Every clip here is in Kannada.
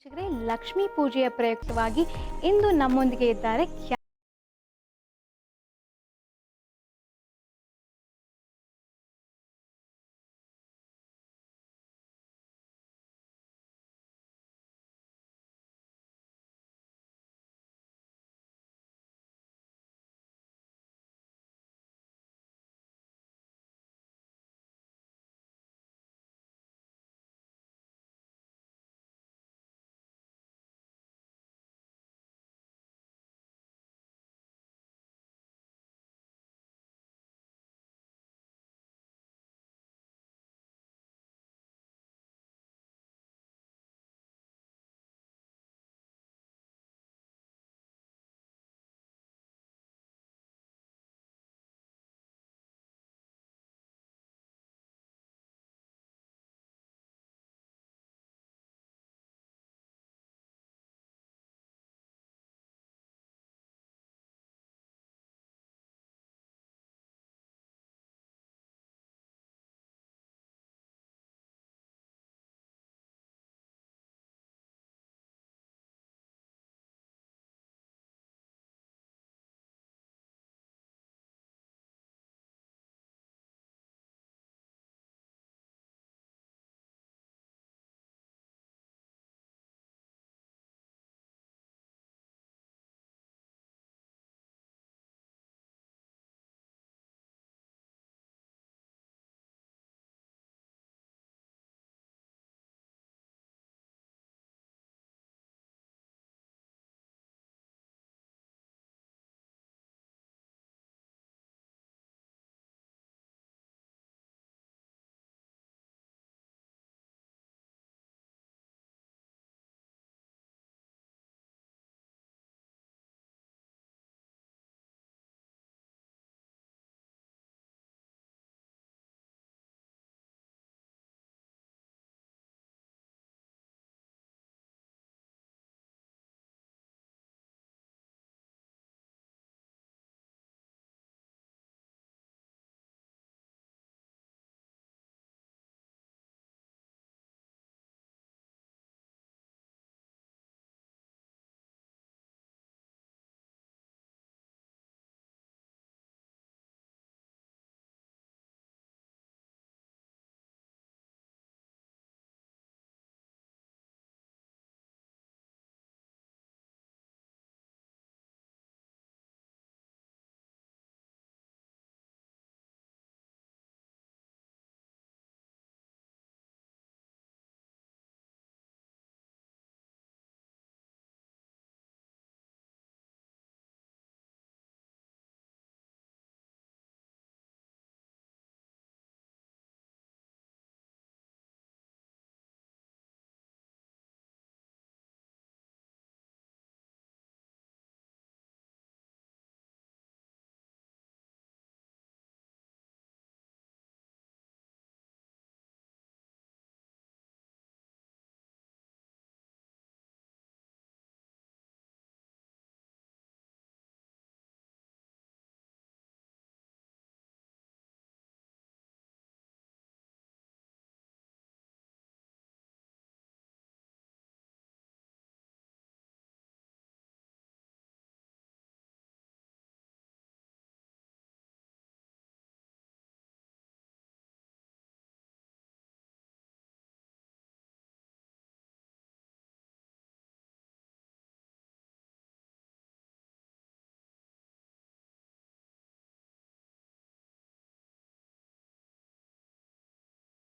ವೀಕ್ಷಕರೇ, ಲಕ್ಷ್ಮೀ ಪೂಜೆಯ ಪ್ರಯುಕ್ತವಾಗಿ ಇಂದು ನಮ್ಮೊಂದಿಗೆ ಇದ್ದಾರೆ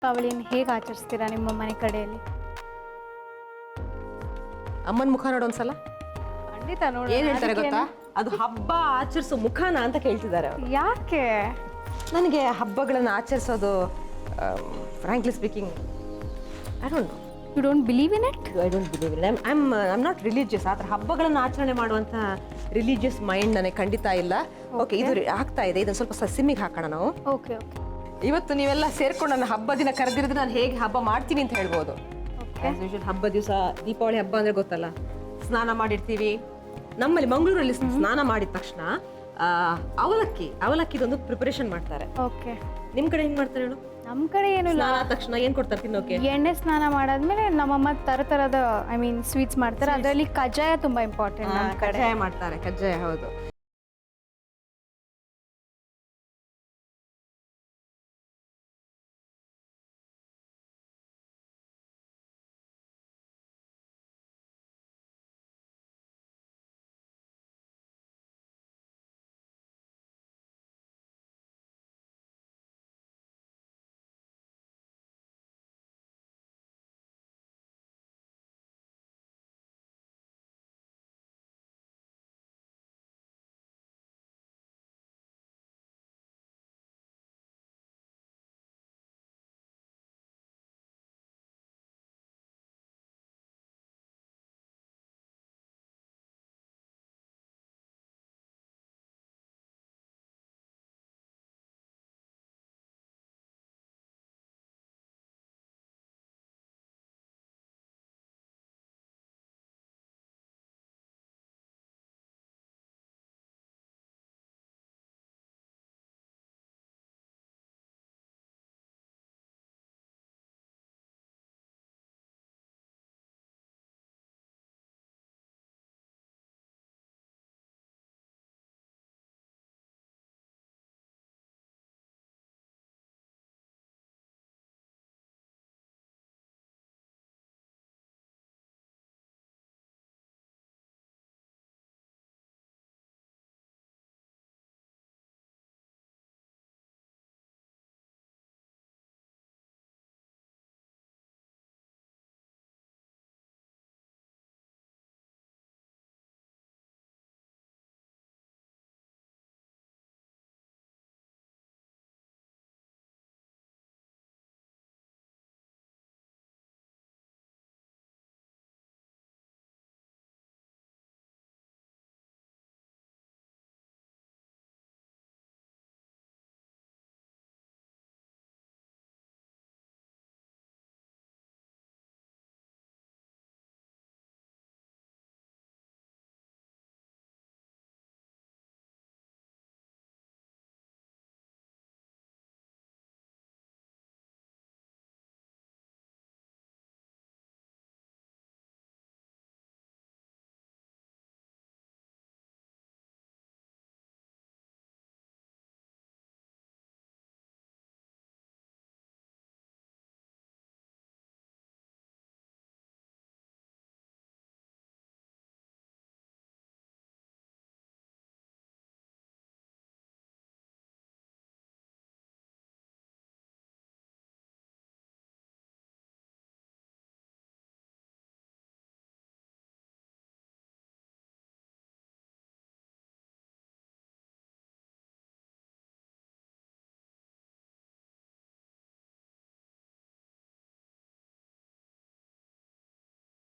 ದೀಪಾವಳಿಯನ್ನು ಹೇಗೆ ಆಚರಿಸ್ತೀರಾ ನಿಮ್ಮ ಮನೆ ಕಡೆಯಲ್ಲಿ? ಅಮ್ಮನ ಮುಖ ನೋಡೋನ್ಸಲ ಖಂಡಿತ ನೋಡಿ. ಏನ್ ಹೇಳ್ತಾರೆ ಗೊತ್ತಾ, ಅದು ಹಬ್ಬ ಆಚರಿಸೋ ಮುಖಾನ ಅಂತ ಕೇಳ್ತಿದ್ದಾರೆ ಅವರು. ಯಾಕೆ? ನನಗೆ ಹಬ್ಬಗಳನ್ನು ಆಚರಿಸೋದು frankly speaking I don't know. You don't believe in it? I don't believe in I am not religious. ಆ ಥರ ಹಬ್ಬಗಳನ್ನು ಆಚರಣೆ ಮಾಡುವಂಥ ರಿಲಿಜಿಯಸ್ ಮೈಂಡ್ ನನಗೆ ಖಂಡಿತ ಇಲ್ಲ. ಓಕೆ, ಇದು ಆಗ್ತಾ ಇದೆ, ಇದನ್ನು ಸ್ವಲ್ಪ ಸಿಮ್ಮಿಗೆ ಹಾಕೋಣ ನಾವು. Okay okay. ಇವತ್ತು ನೀವೆಲ್ಲ ಸೇರ್ಕೊಂಡು ನನ್ನ ಹಬ್ಬ ದಿನ ಕರೆದಿರಿದ್ರೆ ನಾನು ಹೇಗೆ ಹಬ್ಬ ಮಾಡ್ತೀನಿ ಅಂತ ಹೇಳ್ಬೋದು. ಹಬ್ಬ ದಿವಸ ದೀಪಾವಳಿ ಹಬ್ಬ ಅಂದ್ರೆ ಗೊತ್ತಲ್ಲ, ಸ್ನಾನ ಮಾಡಿರ್ತೀವಿ. ನಮ್ಮಲ್ಲಿ ಮಂಗಳೂರಲ್ಲಿ ಸ್ನಾನ ಮಾಡಿದ ತಕ್ಷಣ ಅವಲಕ್ಕಿದೊಂದು ಪ್ರಿಪರೇಷನ್ ಮಾಡ್ತಾರೆ. ಓಕೆ. ನಿಮ್ ಕಡೆ ಹೆಂಗ್ ಮಾಡ್ತಾರೆ ಹೇಳು? ನಮ್ಮ ಕಡೆ ಏನು ಇಲ್ಲ. ಸ್ನಾನ ಆದ ತಕ್ಷಣ ಏನ್ ಕೊಡ್ತಾರೆ ತಿನ್ನೋಕೆ? ಎಣ್ಣೆ ಸ್ನಾನ ಮಾಡಾದ್ಮೇಲೆ ನಮ್ಮಮ್ಮ ಥರದ ಐ ಮೀನ್ ಸ್ವೀಟ್ಸ್ ಮಾಡ್ತಾರೆ. ಅದರಲ್ಲಿ ಕಜ್ಜಾಯ ತುಂಬಾ ಇಂಪಾರ್ಟೆಂಟ್ ನಮ್ಮ ಕಡೆ. ಕಜ್ಜಾಯ ಮಾಡ್ತಾರೆ, ಕಜ್ಜಾಯ ಹೌದು.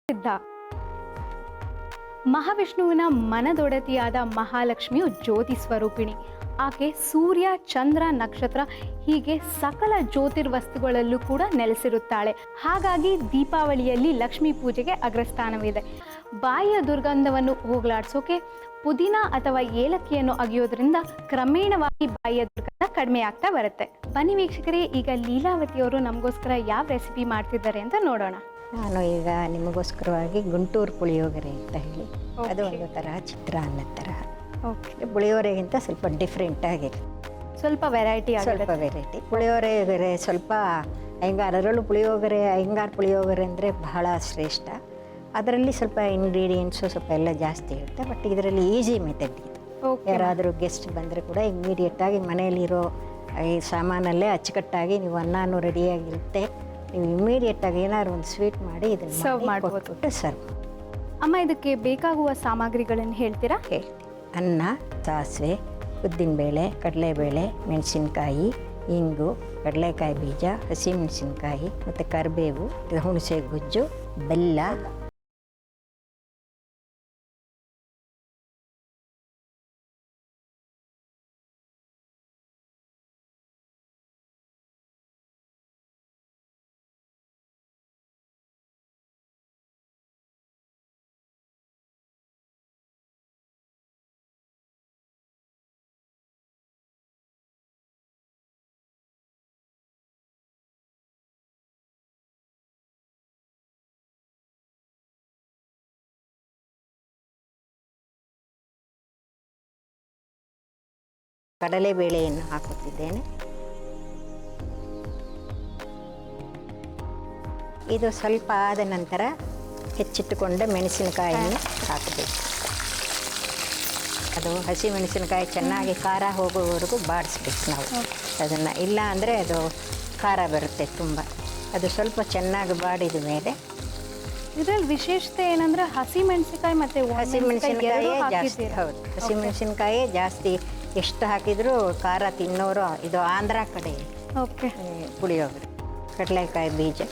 ಸಿದ್ಧ. ಮಹಾವಿಷ್ಣುವಿನ ಮನದೊಡತಿಯಾದ ಮಹಾಲಕ್ಷ್ಮಿಯು ಜ್ಯೋತಿ ಸ್ವರೂಪಿಣಿ. ಆಕೆ ಸೂರ್ಯ, ಚಂದ್ರ, ನಕ್ಷತ್ರ ಹೀಗೆ ಸಕಲ ಜ್ಯೋತಿರ್ವಸ್ತುಗಳಲ್ಲೂ ಕೂಡ ನೆಲೆಸಿರುತ್ತಾಳೆ. ಹಾಗಾಗಿ ದೀಪಾವಳಿಯಲ್ಲಿ ಲಕ್ಷ್ಮೀ ಪೂಜೆಗೆ ಅಗ್ರಸ್ಥಾನವಿದೆ. ಬಾಯಿಯ ದುರ್ಗಂಧವನ್ನು ಹೋಗಲಾಡಿಸೋಕೆ ಪುದೀನ ಅಥವಾ ಏಲಕ್ಕಿಯನ್ನು ಅಗಿಯೋದ್ರಿಂದ ಕ್ರಮೇಣವಾಗಿ ಬಾಯಿಯ ದುರ್ಗಂಧ ಕಡಿಮೆ ಆಗ್ತಾ ಬರುತ್ತೆ. ಬನ್ನಿ ವೀಕ್ಷಕರೇ, ಈಗ ಲೀಲಾವತಿಯವರು ನಮಗೋಸ್ಕರ ಯಾವ ರೆಸಿಪಿ ಮಾಡ್ತಿದ್ದಾರೆ ಅಂತ ನೋಡೋಣ. ನಾನು ಈಗ ನಿಮಗೋಸ್ಕರವಾಗಿ ಗುಂಟೂರು ಪುಳಿಯೋಗರೆ ಅಂತ ಹೇಳಿ, ಅದು ಒಂದು ತರಹ ಚಿತ್ರಾನ್ನ ತರಹ. ಓಕೆ, ಪುಳಿಯೋಗರೆಗಿಂತ ಸ್ವಲ್ಪ ಡಿಫ್ರೆಂಟ್ ಆಗಿದೆ, ಸ್ವಲ್ಪ ವೆರೈಟಿ ಸ್ವಲ್ಪ ವೆರೈಟಿ. ಪುಳಿಯೋಗರೆ ಸ್ವಲ್ಪ ಅಯ್ಯಂಗಾರ್, ಅದರಲ್ಲೂ ಪುಳಿಯೋಗರೆ ಅಯ್ಯಂಗಾರ್ ಪುಳಿಯೋಗರೆ ಅಂದರೆ ಬಹಳ ಶ್ರೇಷ್ಠ. ಅದರಲ್ಲಿ ಸ್ವಲ್ಪ ಇಂಗ್ರೀಡಿಯೆಂಟ್ಸು ಸ್ವಲ್ಪ ಎಲ್ಲ ಜಾಸ್ತಿ ಇರುತ್ತೆ. ಬಟ್ ಇದರಲ್ಲಿ ಈಸಿ ಮೆಥಡ್ ಇದು. ಯಾರಾದರೂ ಗೆಸ್ಟ್ ಬಂದರೆ ಕೂಡ ಇಮ್ಮಿಡಿಯೇಟಾಗಿ ಮನೆಯಲ್ಲಿರೋ ಈ ಸಾಮಾನಲ್ಲೇ ಅಚ್ಚುಕಟ್ಟಾಗಿ ನೀವು ಅನ್ನನೂ ರೆಡಿಯಾಗಿರುತ್ತೆ. ನೀವು ಇಮ್ಮಿಡಿಯೇಟಾಗಿ ಏನಾದ್ರು ಒಂದು ಸ್ವೀಟ್ ಮಾಡಿ ಇದನ್ನು ಸರ್ವ್ ಮಾಡ್ಬಿಟ್ಟು ಸರ್ವ್. ಅಮ್ಮ, ಇದಕ್ಕೆ ಬೇಕಾಗುವ ಸಾಮಗ್ರಿಗಳನ್ನು ಹೇಳ್ತೀರಾ? ಹೇಳ್ತೀನಿ. ಅನ್ನ, ಸಾಸಿವೆ, ಉದ್ದಿನಬೇಳೆ, ಕಡಲೆಬೇಳೆ, ಮೆಣಸಿನ್ಕಾಯಿ, ಇಂಗು, ಕಡಲೆಕಾಯಿ ಬೀಜ, ಹಸಿಮೆಣಸಿನ್ಕಾಯಿ ಮತ್ತು ಕರಿಬೇವು, ಹುಣಸೆ ಗುಜ್ಜು, ಬೆಲ್ಲ, ಕಡಲೆಬೇಳೆಯನ್ನು ಹಾಕುತ್ತಿದ್ದೇನೆ. ಇದು ಸ್ವಲ್ಪ ಆದ ನಂತರ ಹೆಚ್ಚಿಟ್ಟುಕೊಂಡ ಮೆಣಸಿನಕಾಯಿಯನ್ನು ಹಾಕಬೇಕು. ಅದು ಹಸಿ ಮೆಣಸಿನಕಾಯಿ ಚೆನ್ನಾಗಿ ಖಾರ ಹೋಗುವವರೆಗೂ ಬಾಡಿಸ್ಬೇಕು ನಾವು ಅದನ್ನು, ಇಲ್ಲ ಅಂದರೆ ಅದು ಖಾರ ಬರುತ್ತೆ ತುಂಬ. ಅದು ಸ್ವಲ್ಪ ಚೆನ್ನಾಗಿ ಬಾಡಿದ ಮೇಲೆ ಇದರಲ್ಲಿ ವಿಶೇಷತೆ ಏನಂದ್ರೆ ಹಸಿ ಮೆಣಸಿನಕಾಯಿ ಮತ್ತೆ ಹಸಿಮೆಣಸಿನಕಾಯೇ ಜಾಸ್ತಿ. ಹೌದು, ಹಸಿಮೆಣಸಿನಕಾಯೇ ಜಾಸ್ತಿ. ಎಷ್ಟು ಹಾಕಿದರೂ ಖಾರ ತಿನ್ನೋರು ಇದು ಆಂಧ್ರ ಕಡೆ ಓಕೆ. ಪುಳಿಯೋಗರೆ. ಕಡಲೆಕಾಯಿ ಬೀಜ,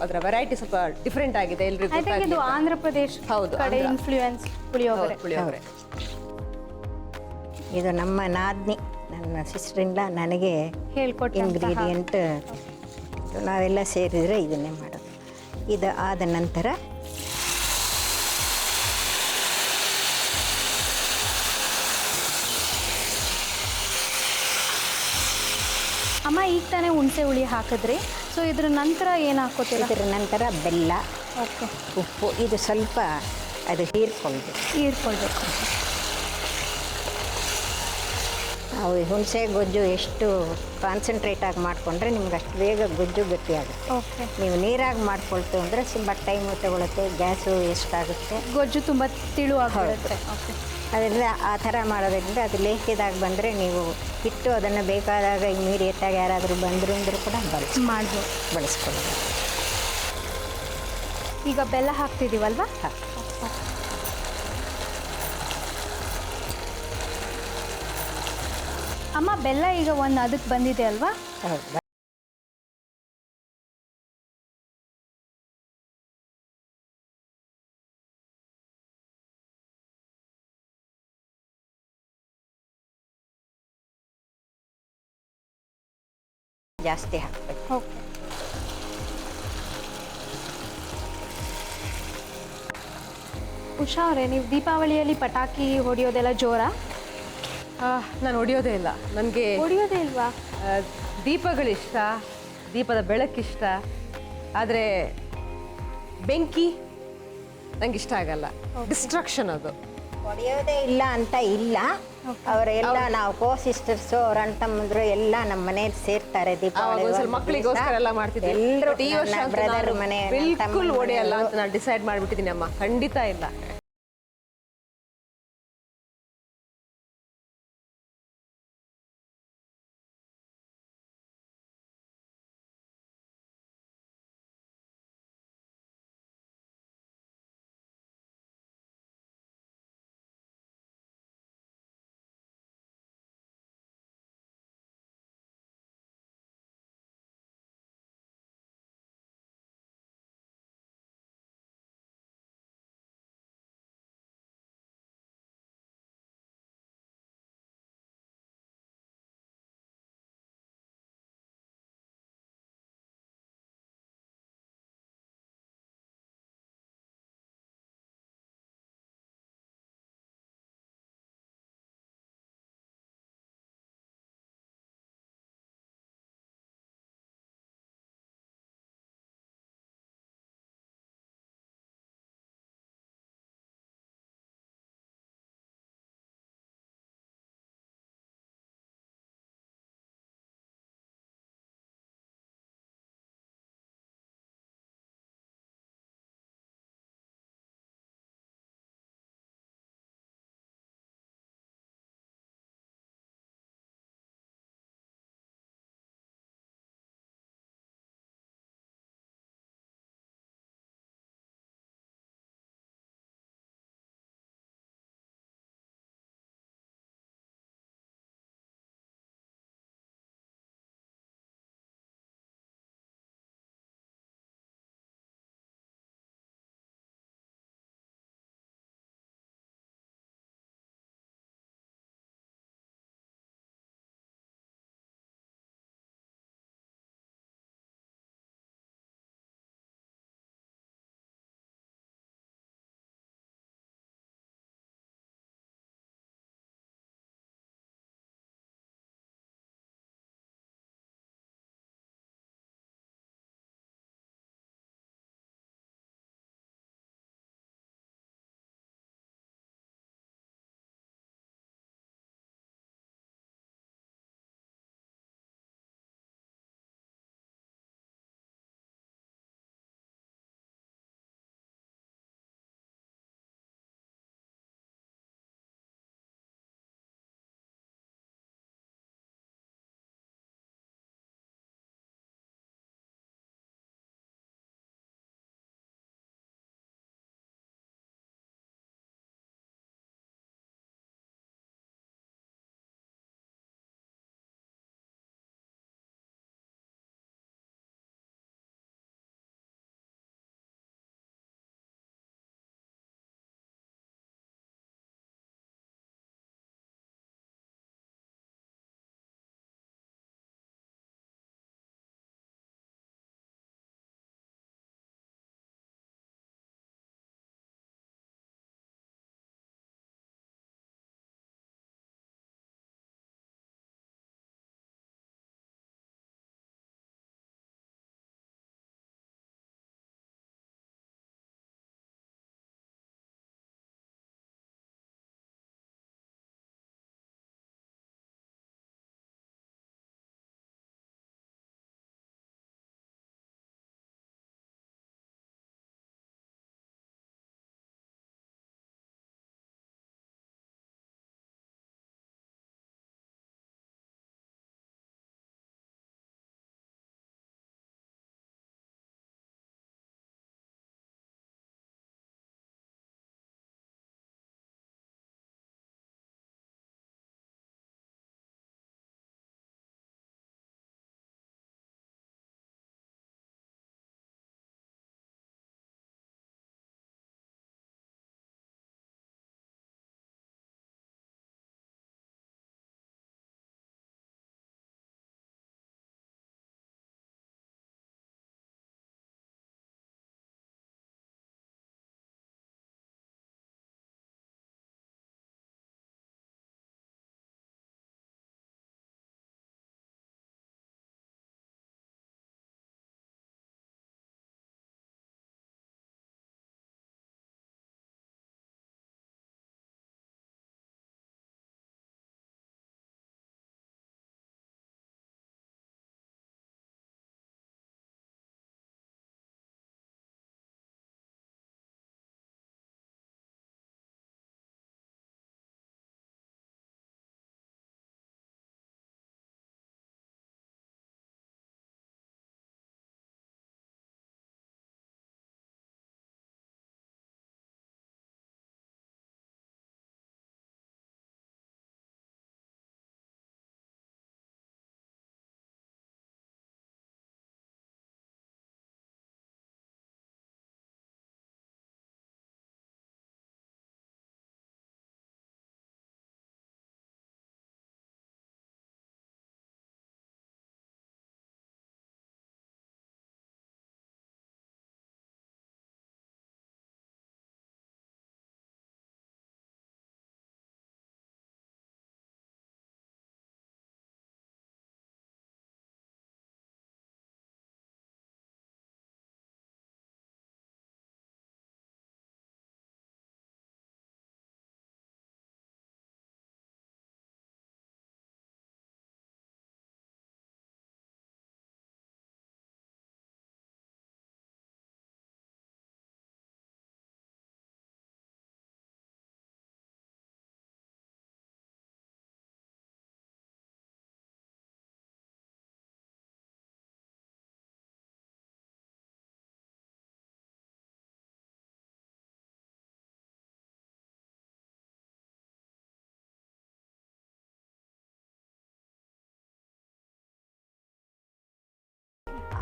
ಅದರ ವೆರೈಟಿ ಸ್ವಲ್ಪ ಡಿಫ್ರೆಂಟ್ ಆಗಿದೆ ಎಲ್ರಿಗೂ ಐ ಥಿಂಕ್ ಇದು ಆಂಧ್ರ ಪ್ರದೇಶ ಹೌದು, ಕಡೆ ಆಂಧ್ರ. ಇನ್ಫ್ಲೂಯೆನ್ಸ್ ಪುಳಿಯೋಗರೆ. ಪುಳಿಯೋಗರೆ. ಇದು ನಮ್ಮ ನಾದ್ನಿ, ನನ್ನ ಸಿಸ್ಟ್ರಿಂದ ನನಗೆ ಹೇಳ್ಕೊಟ್ಟಂತಹ ಇಂಗ್ರೀಡಿಯೆಂಟ್. ನಾವೆಲ್ಲ ಸೇರಿದರೆ ಇದನ್ನೇ ಮಾಡೋದು. ಇದು ಆದ ನಂತರ ಅಮ್ಮ ಈಗ ತಾನೇ ಹುಣಸೆ ಹುಳಿ ಹಾಕಿದ್ರಿ, ಸೊ ಇದ್ರ ನಂತರ ಏನು ಹಾಕೋತೀರ? ಇದರ ನಂತರ ಬೆಲ್ಲ, ಓಕೆ, ಉಪ್ಪು, ಇದು ಸ್ವಲ್ಪ ಅದು ಹೀರ್ಕೊಳ್ಬೇಕು. ಹೀರ್ಕೊಳ್ಬೇಕು. ನಾವು ಈ ಹುಣಸೆ ಗೊಜ್ಜು ಎಷ್ಟು ಕಾನ್ಸಂಟ್ರೇಟ್ ಆಗಿ ಮಾಡಿಕೊಂಡ್ರೆ ನಿಮ್ಗೆ ಅಷ್ಟು ಬೇಗ ಗೊಜ್ಜು ಗಟ್ಟಿಯಾಗುತ್ತೆ. ಓಕೆ. ನೀವು ನೀರಾಗಿ ಮಾಡ್ಕೊಳ್ತು ಅಂದರೆ ಸ್ವಲ್ಪ ಟೈಮು ತಗೊಳುತ್ತೆ, ಗ್ಯಾಸು ಎಷ್ಟಾಗುತ್ತೆ. ಗೊಜ್ಜು ತುಂಬ ತಿಳುವಾಗಿರುತ್ತೆ. ಓಕೆ. ಅದರಿಂದ ಆ ಥರ ಮಾಡೋದ್ರಿಂದ ಅದು ಲೇಖಿದಾಗ ಬಂದರೆ ನೀವು ಹಿಟ್ಟು ಅದನ್ನು ಬೇಕಾದಾಗ ಇಮಿಡಿಯೇಟಾಗಿ ಯಾರಾದರೂ ಬಂದರು ಅಂದರೂ ಕೂಡ ಮಾಡ್ಬೋದು, ಬಳಸ್ಕೊಳ್ಬೋದು. ಈಗ ಬೆಲ್ಲ ಹಾಕ್ತಿದ್ದೀವಲ್ವಾ? ಹಾಂ, ಅಮ್ಮ ಬೆಲ್ಲ ಈಗ ಒಂದು ಅದಕ್ಕೆ ಬಂದಿದೆ ಅಲ್ವಾ? ಹೌದು. ಜಾಸ್ತಿ ಹಾಕಬೇಕು. ಓಕೆ. ಉಷಾ ಅವರೇ, ನೀವು ದೀಪಾವಳಿಯಲ್ಲಿ ಪಟಾಕಿ ಹೊಡೆಯೋದೆಲ್ಲ ಜೋರಾ? ನಾನು ಹೊಡಿಯೋದೇ ಇಲ್ಲ. ನನಗೆ ಹೊಡೆಯೋದೇ ಇಲ್ವಾ? ದೀಪಗಳಿಷ್ಟ, ದೀಪದ ಬೆಳಕಿಷ್ಟ, ಆದರೆ ಬೆಂಕಿ ನಂಗೆ ಇಷ್ಟ ಆಗಲ್ಲ. ಡಿಸ್ಟ್ರಕ್ಷನ್ ಅದು. ಹೊಡೆಯೋದೇ ಇಲ್ಲ ಅಂತ ಇಲ್ಲ, ಅವರೆಲ್ಲ ನಾವು ಕೋ ಸಿಸ್ಟರ್ಸು ಅವ್ರ ಅಣ್ಣ ತಮ್ಮಂದ್ರು ಎಲ್ಲ ನಮ್ಮ ಮನೇಲಿ ಸೇರ್ತಾರೆ ದೀಪಾವಳಿ. ಮಕ್ಕಳಿಗೋಸ್ಕರ ಎಲ್ಲ ಮಾಡ್ತಿದ್ದೆ. ಎಲ್ಲರೂ ಈ ವರ್ಷ ಬ್ರದರ್ ಮನೆ ಬಿಲ್ಕುಲ್ ಹೊಡೆಯಲ್ಲ ಅಂತ ನಾನು ಡಿಸೈಡ್ ಮಾಡಿಬಿಟ್ಟಿದ್ದೀನಿ ಅಮ್ಮ. ಖಂಡಿತ ಇಲ್ಲ.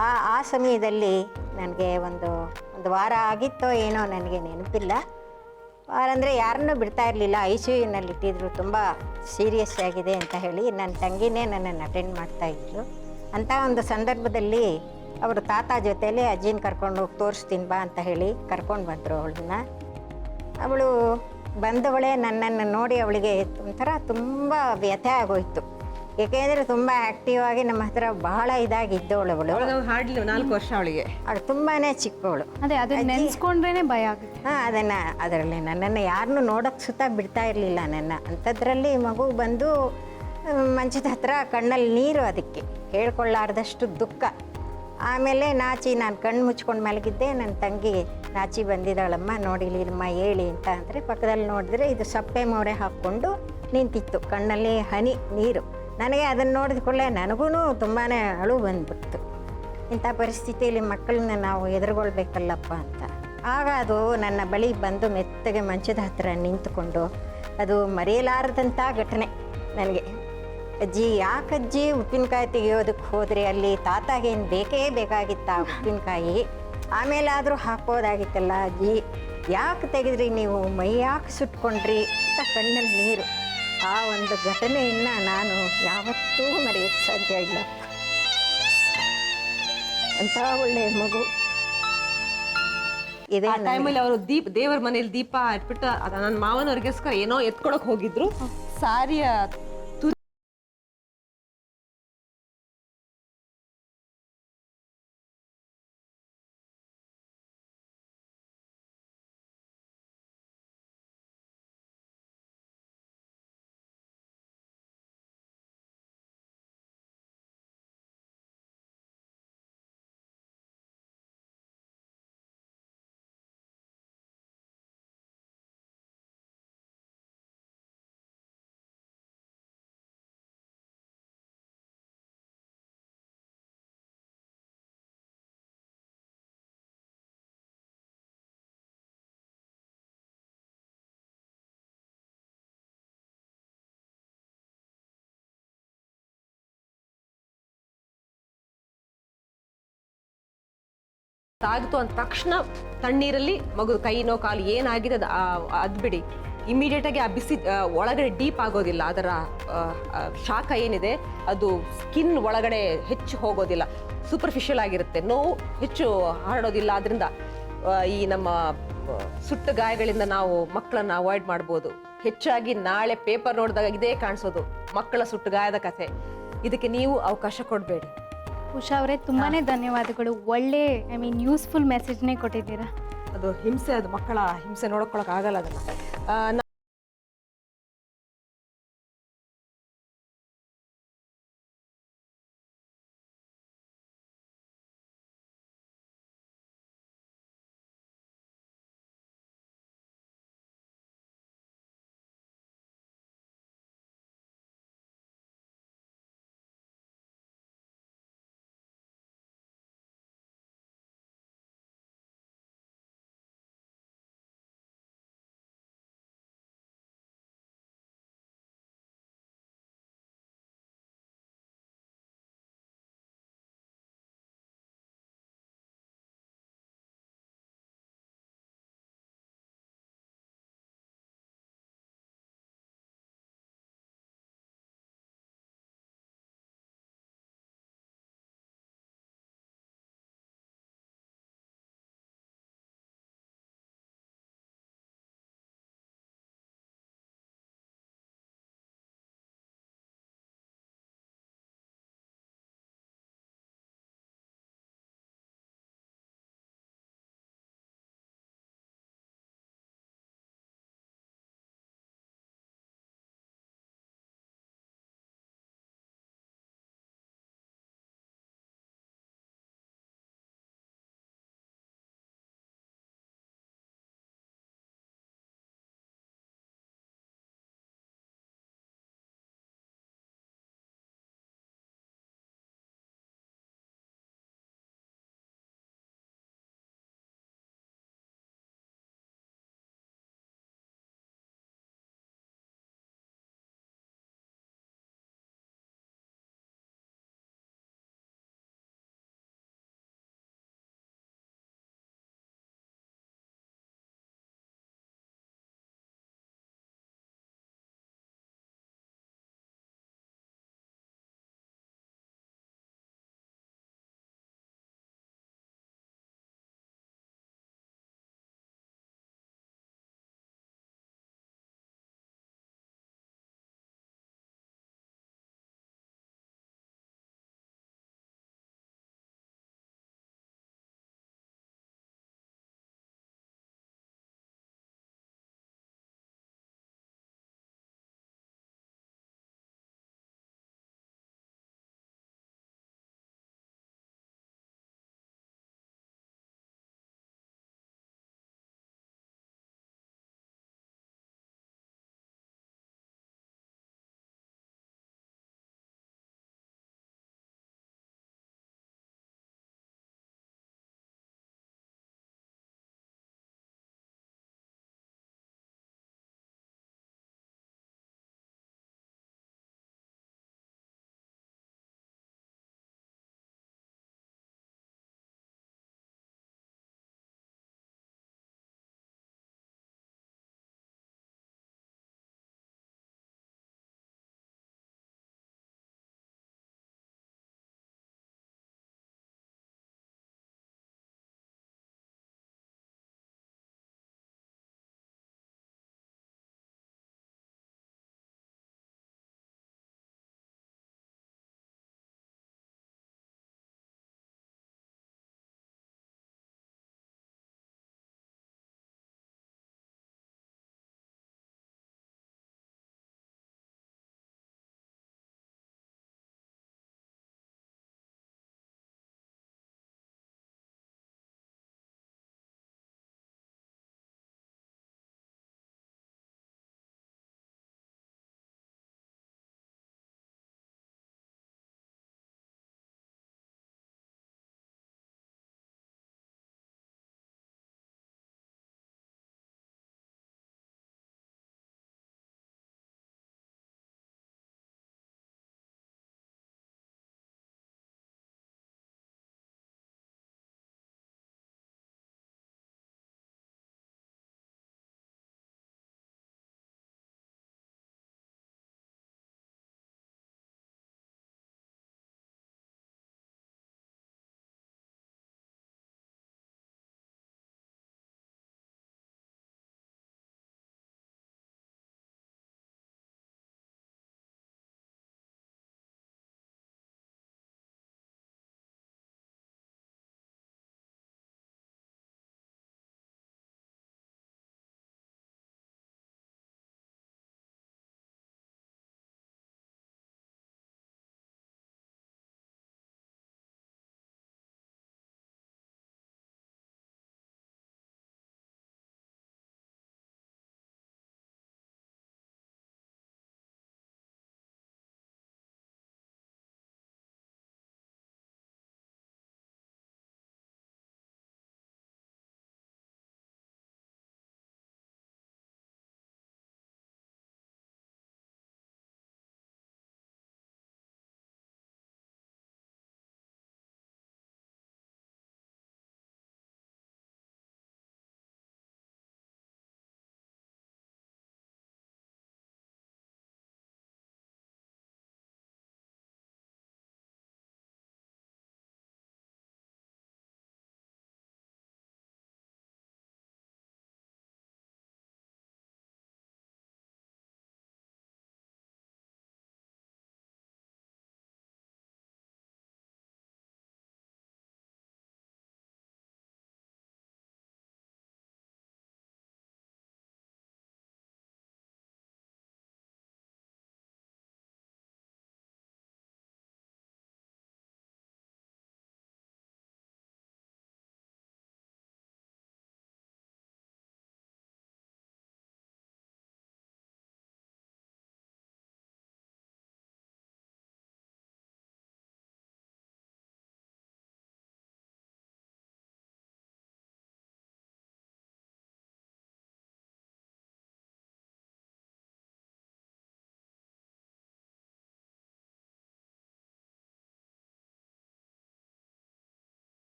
ಆ ಆ ಸಮಯದಲ್ಲಿ ನನಗೆ ಒಂದು ಒಂದು ವಾರ ಆಗಿತ್ತೋ ಏನೋ ನನಗೆ ನೆನಪಿಲ್ಲ. ವಾರ ಅಂದರೆ ಯಾರನ್ನೂ ಬಿಡ್ತಾ ಇರಲಿಲ್ಲ. ಐ ಸಿ ಯುನಲ್ಲಿ ಇಟ್ಟಿದ್ರು, ತುಂಬ ಸೀರಿಯಸ್ ಆಗಿದೆ ಅಂತ ಹೇಳಿ. ನನ್ನ ತಂಗಿನೇ ನನ್ನನ್ನು ಅಟೆಂಡ್ ಮಾಡ್ತಾಯಿದ್ರು. ಅಂಥ ಒಂದು ಸಂದರ್ಭದಲ್ಲಿ ಅವರು ತಾತ ಜೊತೆಯಲ್ಲಿ ಅಜ್ಜಿನ ಕರ್ಕೊಂಡು ಹೋಗಿ ತೋರಿಸ್ತೀನಿ ಬಾ ಅಂತ ಹೇಳಿ ಕರ್ಕೊಂಡು ಬಂದರು ಅವಳನ್ನ. ಅವಳು ಬಂದವಳೇ ನನ್ನನ್ನು ನೋಡಿ ಅವಳಿಗೆ ಒಂಥರ ತುಂಬ ವ್ಯಥೆ ಆಗೋಯ್ತು. ಏಕೆಂದರೆ ತುಂಬ ಆ್ಯಕ್ಟಿವ್ ಆಗಿ ನಮ್ಮ ಹತ್ರ ಬಹಳ ಇದಾಗಿದ್ದವಳು ಅವಳು. ಹಾರ್ಡ್ಲಿ 4 ವರ್ಷ ಅವಳಿಗೆ. ಅವಳು ತುಂಬಾ ಚಿಕ್ಕವಳು. ಅದೇ ಅದನ್ನ ನೆನೆಸ್ಕೊಂಡ್ರೇನೆ ಭಯ ಆಗುತ್ತೆ. ಹಾಂ, ಅದರಲ್ಲಿ ನನ್ನನ್ನು ಯಾರನ್ನೂ ನೋಡೋಕ್ಕೆ ಸುತ್ತ ಬಿಡ್ತಾ ಇರಲಿಲ್ಲ ನನ್ನ. ಅಂಥದ್ರಲ್ಲಿ ಮಗು ಬಂದು ಮಂಚದ ಹತ್ರ ಕಣ್ಣಲ್ಲಿ ನೀರು, ಅದಕ್ಕೆ ಹೇಳ್ಕೊಳ್ಳಾರ್ದಷ್ಟು ದುಃಖ. ಆಮೇಲೆ ನಾಚಿ ನಾನು ಕಣ್ಣು ಮುಚ್ಕೊಂಡು ಮಲಗಿದ್ದೆ. ನನ್ನ ತಂಗಿ ನಾಚಿ ಬಂದಿದ್ದಾಳಮ್ಮ, ನೋಡಿಲಿಮ್ಮ ಹೇಳಿ ಅಂತ ಅಂದರೆ ಪಕ್ಕದಲ್ಲಿ ನೋಡಿದ್ರೆ ಇದು ಸಪ್ಪೆ ಮೋರೆ ಹಾಕ್ಕೊಂಡು ನಿಂತಿತ್ತು, ಕಣ್ಣಲ್ಲಿ ಹನಿ ನೀರು. ನನಗೆ ಅದನ್ನು ನೋಡಿದ ಕೂಡಲೇ ನನಗೂ ತುಂಬಾ ಅಳು ಬಂದ್ಬಿಡ್ತು. ಇಂಥ ಪರಿಸ್ಥಿತಿಯಲ್ಲಿ ಮಕ್ಕಳನ್ನ ನಾವು ಎದುರುಗೊಳ್ಬೇಕಲ್ಲಪ್ಪ ಅಂತ. ಆಗ ಅದು ನನ್ನ ಬಳಿ ಬಂದು ಮೆತ್ತಗೆ ಮಂಚದ ಹತ್ತಿರ ನಿಂತುಕೊಂಡು, ಅದು ಮರೆಯಲಾರದಂಥ ಘಟನೆ ನನಗೆ. ಅಜ್ಜಿ, ಯಾಕಜ್ಜಿ ಉಪ್ಪಿನಕಾಯಿ ತೆಗೆಯೋದಕ್ಕೆ ಹೋದರೆ ಅಲ್ಲಿ ತಾತಾಗೇನು ಬೇಕೇ ಬೇಕಾಗಿತ್ತ ಉಪ್ಪಿನಕಾಯಿ, ಆಮೇಲಾದರೂ ಹಾಕೋದಾಗಿತ್ತಲ್ಲ ಅಜ್ಜಿ, ಯಾಕೆ ತೆಗೆದ್ರಿ ನೀವು, ಮೈ ಯಾಕೆ ಸುಟ್ಕೊಂಡ್ರಿ ಅಂತ ಕಣ್ಣಲ್ಲಿ ನೀರು. ಆ ಒಂದು ಘಟನೆಯನ್ನು ನಾನು ಯಾವತ್ತೂ ಮರೆಯೋಕ್ಕೆ ಸಾಧ್ಯ ಇಲ್ಲ. ಅಂಥ ಒಳ್ಳೆಯ ಮಗು ಇದೆ. ಆ ಟೈಮಲ್ಲಿ ಅವರು ದೇವರ ಮನೇಲಿ ದೀಪ ಇಟ್ಬಿಟ್ಟು ನನ್ನ ಮಾವನವ್ರಿಗೋಸ್ಕರ ಏನೋ ಎತ್ಕೊಳಕ್ ಹೋಗಿದ್ರು. ಸಾರಿಯ ತಾಗಿತು ಅಂದ ತಕ್ಷಣ ತಣ್ಣೀರಲ್ಲಿ ಮಗು ಕೈನೋ ಕಾಲು ಏನಾಗಿದೆ ಅದು ಬಿಡಿ, ಇಮಿಡಿಯೇಟ್ ಆಗಿ ಆ ಬಿಸಿ ಒಳಗಡೆ ಡೀಪ್ ಆಗೋದಿಲ್ಲ. ಅದರ ಶಾಖ ಏನಿದೆ ಅದು ಸ್ಕಿನ್ ಒಳಗಡೆ ಹೆಚ್ಚು ಹೋಗೋದಿಲ್ಲ, ಸೂಪರ್ಫಿಷಿಯಲ್ ಆಗಿರುತ್ತೆ, ನೋವು ಹೆಚ್ಚು ಹರಡೋದಿಲ್ಲ. ಅದರಿಂದ ಈ ನಮ್ಮ ಸುಟ್ಟ ಗಾಯಗಳಿಂದ ನಾವು ಮಕ್ಕಳನ್ನ ಅವಾಯ್ಡ್ ಮಾಡ್ಬೋದು. ಹೆಚ್ಚಾಗಿ ನಾಳೆ ಪೇಪರ್ ನೋಡಿದಾಗ ಇದೇ ಕಾಣಿಸೋದು, ಮಕ್ಕಳ ಸುಟ್ಟ ಗಾಯದ ಕಥೆ. ಇದಕ್ಕೆ ನೀವು ಅವಕಾಶ ಕೊಡಬೇಡಿ. ಉಷಾ ಅವರೇ, ತುಂಬಾನೇ ಧನ್ಯವಾದಗಳು. ಒಳ್ಳೆ ಯೂಸ್ಫುಲ್ ಮೆಸೇಜ್ನೇ ಕೊಟ್ಟಿದ್ದೀರಾ. ಅದು ಹಿಂಸೆ, ಅದು ಮಕ್ಕಳ ಹಿಂಸೆ ನೋಡ್ಕೊಳಕ್ ಆಗಲ್ಲ ಅದನ್ನ.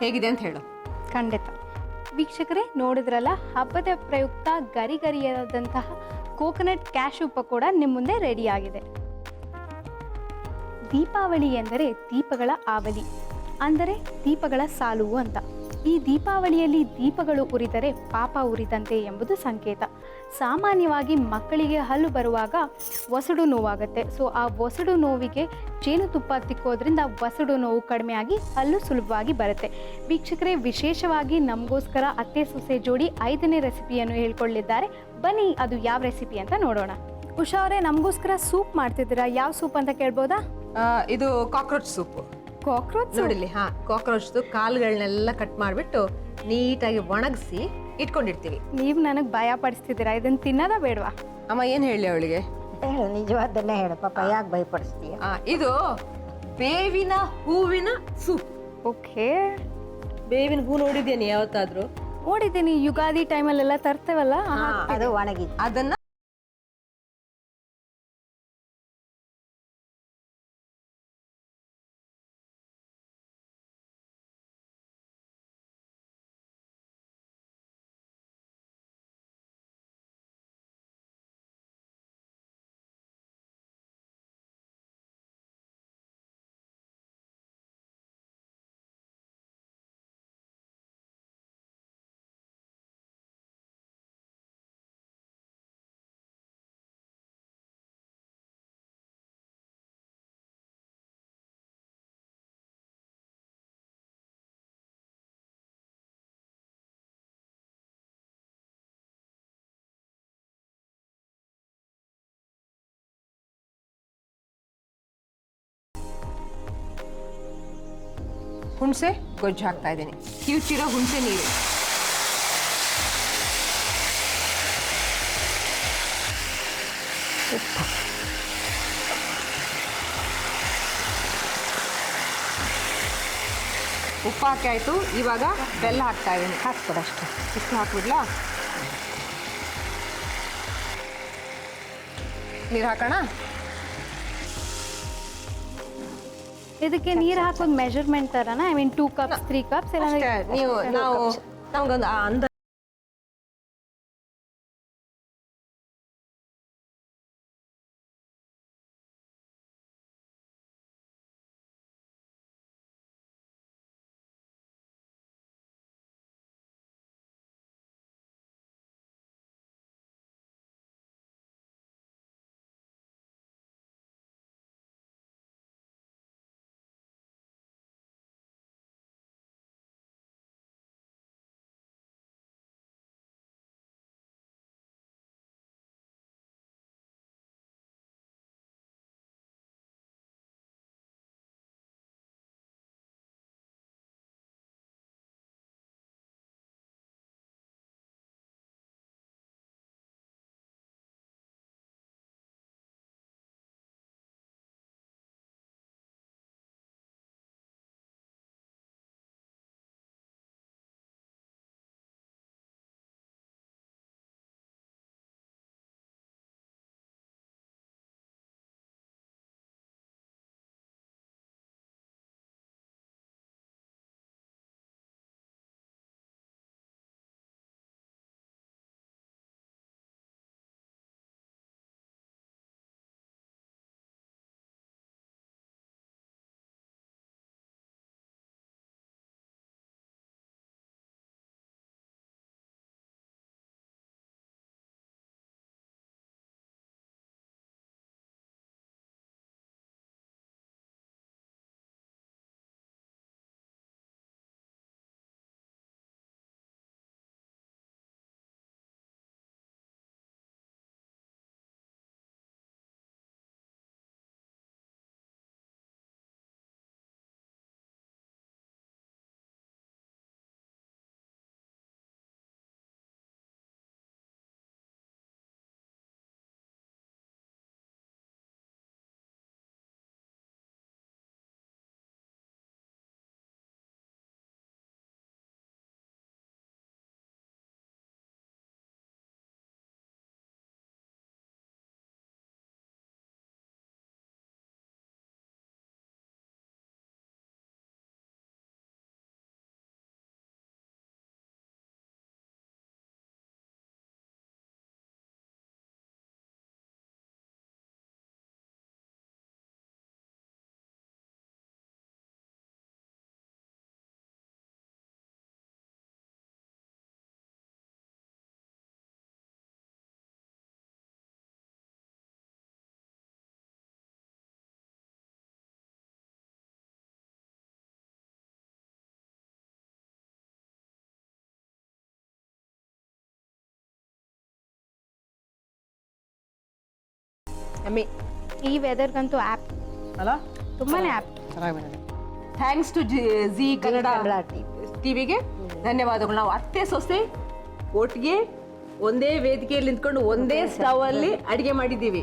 ಹೇಗಿದೆ ಅಂತ ಹೇಳು. ಖಂಡಿತ. ವೀಕ್ಷಕರೇ ನೋಡಿದ್ರಲ್ಲ, ಹಬ್ಬದ ಪ್ರಯುಕ್ತ ಗರಿಗರಿಯಾದಂತಹ ಕೋಕೋನಟ್ ಕ್ಯಾಶ್ಯೂ ಪಕೋಡ ನಿಮ್ಮ ಮುಂದೆ ರೆಡಿಯಾಗಿದೆ. ದೀಪಾವಳಿ ಎಂದರೆ ದೀಪಗಳ ಆವಲಿ, ಅಂದರೆ ದೀಪಗಳ ಸಾಲು ಅಂತ. ಈ ದೀಪಾವಳಿಯಲ್ಲಿ ದೀಪಗಳು ಉರಿದರೆ ಪಾಪ ಉರಿದಂತೆ ಎಂಬುದು ಸಂಕೇತ. ಸಾಮಾನ್ಯವಾಗಿ ಮಕ್ಕಳಿಗೆ ಹಲ್ಲು ಬರುವಾಗ ಒಸಡು ನೋವಾಗುತ್ತೆ. ಸೊ ಆ ಒಸಡು ನೋವಿಗೆ ಜೇನುತುಪ್ಪ ತಿಕ್ಕೋದ್ರಿಂದ ಒಸಡು ನೋವು ಕಡಿಮೆಯಾಗಿ ಹಲ್ಲು ಸುಲಭವಾಗಿ ಬರುತ್ತೆ. ವೀಕ್ಷಕರೇ, ವಿಶೇಷವಾಗಿ ನಮಗೋಸ್ಕರ ಅತ್ತೆ ಸೊಸೆ ಜೋಡಿ 5ನೇ ರೆಸಿಪಿಯನ್ನು ಹೇಳ್ಕೊಳ್ಳಿದ್ದಾರೆ. ಬನ್ನಿ ಅದು ಯಾವ ರೆಸಿಪಿ ಅಂತ ನೋಡೋಣ. ಉಷಾ ಅವರೇ, ನಮಗೋಸ್ಕರ ಸೂಪ್ ಮಾಡ್ತಿದ್ದೀರಾ, ಯಾವ ಸೂಪ್ ಅಂತ ಕೇಳ್ಬೋದಾ? ಇದು ಕಾಕ್ರೋಚ್ ಸೂಪ್. ಕಾಕ್ರೋಚ್ ನೋಡಿಲ್ಲಿ, ಕಾಕ್ರೋಚ್ದು ಕಾಲುಗಳನ್ನೆಲ್ಲ ಕಟ್ ಮಾಡಿಬಿಟ್ಟು ನೀಟಾಗಿ ಒಣಗಿಸಿ ಇಟ್ಕೊಂಡಿರ್ತೀವಿ. ನೀವು ನನಗೆ ಭಯ ಪಡಿಸ್ತಿದ್ದೀರಾ, ಇದನ್ನು ತಿನ್ನೋದ ಬೇಡವಾ? ಅಮ್ಮ ಏನು ಹೇಳಿ ಅವಳಿಗೆ? ಹೇಳು, ನಿಜವಾದನ್ನೇ ಹೇಳು ಪಾಪ, ಯಾಕೆ ಭಯಪಡಿಸ್ತೀಯ? ಇದು ಬೇವಿನ ಹೂವಿನ ಸೂಪ್. ಓಕೆ, ಬೇವಿನ ಹೂ ನೋಡಿದ್ಯಾ ಯಾವತ್ತಾದ್ರೂ? ನೋಡಿದ್ದೀನಿ, ಯುಗಾದಿ ಟೈಮಲ್ಲೆಲ್ಲ ತರ್ತೇವಲ್ಲ. ಅದು ಒಣಗಿ ಅದನ್ನ ಹುಣಸೆ ಗೊಜ್ಜು ಹಾಕ್ತಾ ಇದ್ದೀನಿ. ಕಿವುಚಿರೋ ಹುಣಸೆ ನೀರು, ಉಪ್ಪು ಹಾಕಿ ಆಯಿತು. ಇವಾಗ ಬೆಲ್ಲ ಹಾಕ್ತಾ ಇದ್ದೀನಿ. ಹಾಕ್ಬಿಡಷ್ಟು. ಇಷ್ಟು ಹಾಕ್ಬಿಡ್ಲಾ? ನೀರು ಹಾಕೋಣ. ಇದಕ್ಕೆ ನೀರು ಹಾಕೋದು ಮೆಜರ್ಮೆಂಟ್ ತರನಾ? ಐ ಮೀನ್ 2 ಕಪ್ಸ್ 3 ಕಪ್ಸ್ ಇಲ್ಲ? ಅಷ್ಟೇ, ನಾವು ನಮ್ಗೊಂದು ಅಂದ ಎಮ್ಮಿ ಈ ವೆದರ್ಗಂತೂ ಆ್ಯಪ್ ಅಲ್ಲ ತುಂಬಾನೇ ಆ್ಯಪ್. ಚೆನ್ನಾಗಿ ಬಂದಿದೆ. ಥ್ಯಾಂಕ್ಸ್ ಟು ಜಿ ಕನ್ನಡ ಟಿವಿಗೆ ಧನ್ಯವಾದಗಳು. ನಾವು ಅತ್ತೆ ಸೊಸೆ ಒಟ್ಟಿಗೆ ಒಂದೇ ವೇದಿಕೆಯಲ್ಲಿ ನಿಂತ್ಕೊಂಡು ಒಂದೇ ಸ್ಟವ್ ಅಲ್ಲಿ ಅಡಿಗೆ ಮಾಡಿದ್ದೀವಿ.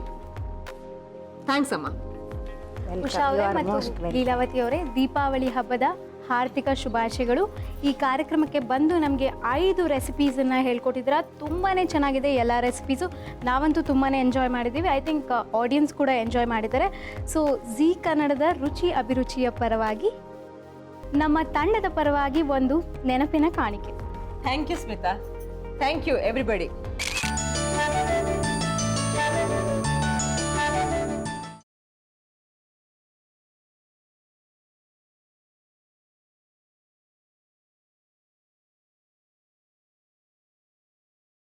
ಥ್ಯಾಂಕ್ಸ್ ಅಮ್ಮ. ಉಷಾ ಅವರೇ ಮತ್ತು ಲೀಲಾವತಿ ಅವರೇ, ದೀಪಾವಳಿ ಹಬ್ಬದ ಹಾರ್ದಿಕ ಶುಭಾಶಯಗಳು. ಈ ಕಾರ್ಯಕ್ರಮಕ್ಕೆ ಬಂದು ನಮಗೆ 5 ರೆಸಿಪೀಸನ್ನು ಹೇಳ್ಕೊಟ್ಟಿದ್ದೀರಾ. ತುಂಬಾ ಚೆನ್ನಾಗಿದೆ ಎಲ್ಲ ರೆಸಿಪೀಸು. ನಾವಂತೂ ತುಂಬಾ ಎಂಜಾಯ್ ಮಾಡಿದ್ದೀವಿ. ಐ ಥಿಂಕ್ ಆಡಿಯನ್ಸ್ ಕೂಡ ಎಂಜಾಯ್ ಮಾಡಿದ್ದಾರೆ. ಸೊ ಜಿ ಕನ್ನಡದ ರುಚಿ ಅಭಿರುಚಿಯ ಪರವಾಗಿ, ನಮ್ಮ ತಂಡದ ಪರವಾಗಿ ಒಂದು ನೆನಪಿನ ಕಾಣಿಕೆ. Thank you Smita. Thank you everybody.